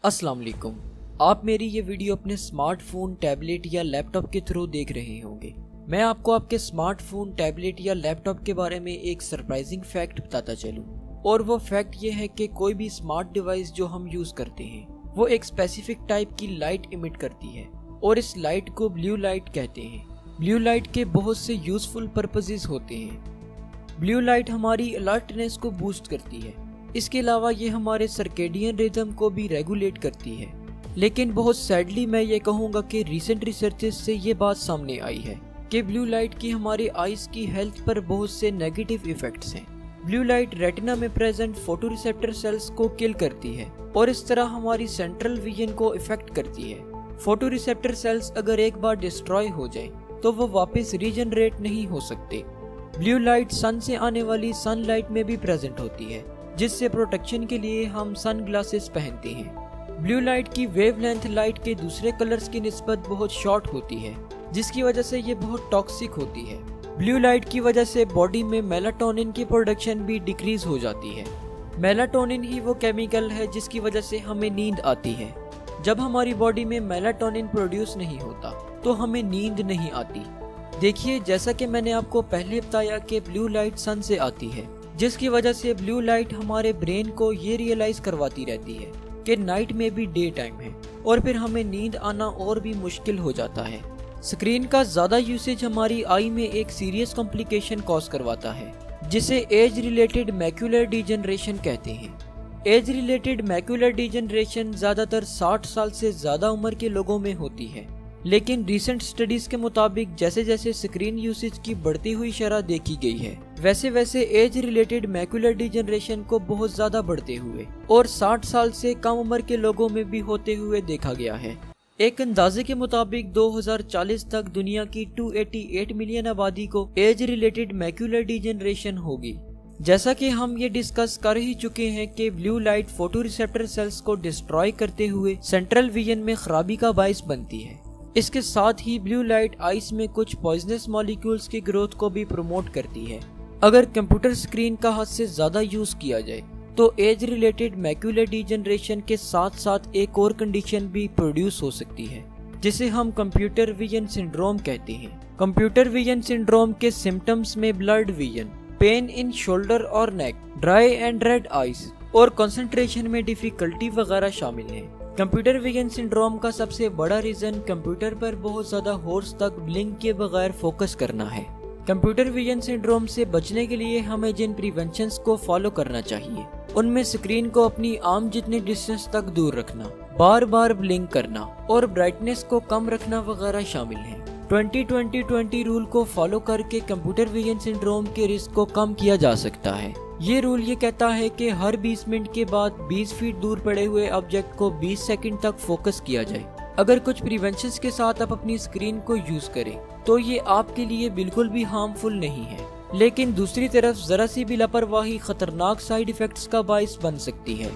अस्सलाम वालेकुम। आप मेरी ये वीडियो अपने स्मार्टफोन, टैबलेट या लैपटॉप के थ्रू देख रहे होंगे। मैं आपको आपके स्मार्टफोन, टैबलेट या लैपटॉप के बारे में एक सरप्राइजिंग फैक्ट बताता चलूं, और वो फैक्ट ये है कि कोई भी स्मार्ट डिवाइस जो हम यूज करते हैं वो एक स्पेसिफिक टाइप की लाइट इमिट करती है और इस लाइट को ब्लू लाइट कहते हैं। ब्लू लाइट के बहुत से यूजफुल पर्पसेस होते हैं। ब्लू लाइट हमारी अलर्टनेस को बूस्ट करती है। इसके अलावा ये हमारे सर्केडियन रिदम को भी रेगुलेट करती है। लेकिन बहुत सैडली मैं ये कहूँगा कि रिसेंट रिसर्चेस से ये बात सामने आई है कि ब्लू लाइट की हमारे आईज की हेल्थ पर बहुत से नेगेटिव इफेक्ट्स हैं। ब्लू लाइट रेटिना में प्रेजेंट फोटोरिसेप्टर सेल्स को किल करती है और इस तरह हमारी सेंट्रल विजन को इफेक्ट करती है। फोटोरिसेप्टर सेल्स अगर एक बार डिस्ट्रॉय हो जाए तो वो वापस रीजनरेट नहीं हो सकते। ब्लू लाइट सन से आने वाली सनलाइट में भी प्रेजेंट होती है, जिससे प्रोटेक्शन के लिए हम सन ग्लासेस पहनते हैं। ब्लू लाइट की वेवलेंथ लाइट के दूसरे कलर्स की निस्बत बहुत शॉर्ट होती है, जिसकी वजह से ये बहुत टॉक्सिक होती है। ब्लू लाइट की वजह से बॉडी में मेलाटोनिन की प्रोडक्शन भी डिक्रीज हो जाती है। मेलाटोनिन ही वो केमिकल है जिसकी वजह से हमें नींद आती है। जब हमारी बॉडी में मेलाटोनिन प्रोड्यूस नहीं होता तो हमें नींद नहीं आती। देखिए, जैसा कि मैंने आपको पहले बताया कि ब्लू लाइट सन से आती है, जिसकी वजह से ब्लू लाइट हमारे ब्रेन को ये रियलाइज करवाती रहती है कि नाइट में भी डे टाइम है, और फिर हमें नींद आना और भी मुश्किल हो जाता है। स्क्रीन का ज्यादा यूसेज हमारी आई में एक सीरियस कॉम्प्लिकेशन कॉज करवाता है, जिसे एज रिलेटेड मैक्यूलर डिजनरेशन कहते हैं। एज रिलेटेड मैक्यूलर डिजनरेशन ज्यादातर 60 साल से ज्यादा उम्र के लोगों में होती है, लेकिन रिसेंट स्टडीज के मुताबिक जैसे जैसे स्क्रीन यूसेज की बढ़ती हुई शरह देखी गई है, वैसे वैसे एज रिलेटेड मैक्यूलर डिजनरेशन को बहुत ज्यादा बढ़ते हुए और 60 साल से कम उम्र के लोगों में भी होते हुए देखा गया है। एक अंदाजे के मुताबिक 2040 तक दुनिया की 288 मिलियन आबादी को एज रिलेटेड मैक्यूलर डिजनरेशन होगी। जैसा कि हम ये डिस्कस कर ही चुके हैं कि ब्लू लाइट फोटोरिसेप्टर सेल्स को डिस्ट्रॉय करते हुए सेंट्रल विजन में खराबी का बाइस बनती है। इसके साथ ही ब्लू लाइट आइस में कुछ पॉइजनस मॉलिक्यूल्स की ग्रोथ को भी प्रमोट करती है। अगर कंप्यूटर स्क्रीन का हद से ज्यादा यूज किया जाए तो एज रिलेटेड मैक्यूलर डिजनरेशन के साथ साथ एक और कंडीशन भी प्रोड्यूस हो सकती है, जिसे हम कंप्यूटर विजन सिंड्रोम कहते हैं। कंप्यूटर विजन सिंड्रोम के सिम्टम्स में blurred vision, pain in shoulder और नेक, ड्राई एंड रेड आइज और कंसंट्रेशन में डिफिकल्टी वगैरह शामिल है। कंप्यूटर विजन सिंड्रोम का सबसे बड़ा रीजन कंप्यूटर पर बहुत ज्यादा होर्स तक ब्लिंक के बगैर फोकस करना है। कंप्यूटर विजन सिंड्रोम से बचने के लिए हमें जिन प्रिवेंशंस को फॉलो करना चाहिए, उनमें स्क्रीन को अपनी आर्म जितने डिस्टेंस तक दूर रखना, बार बार ब्लिंक करना और ब्राइटनेस को कम रखना वगैरह शामिल है। 20-20-20 रूल को फॉलो करके कंप्यूटर विजन सिंड्रोम के रिस्क को कम किया जा सकता है। ये रूल ये कहता है कि हर 20 मिनट के बाद 20 फीट दूर पड़े हुए ऑब्जेक्ट को 20 सेकंड तक फोकस किया जाए। अगर कुछ प्रिवेंशंस के साथ आप अपनी स्क्रीन को यूज करें तो ये आपके लिए बिल्कुल भी हार्मफुल नहीं है, लेकिन दूसरी तरफ जरा सी भी लापरवाही खतरनाक साइड इफेक्ट्स का बाइस बन सकती है।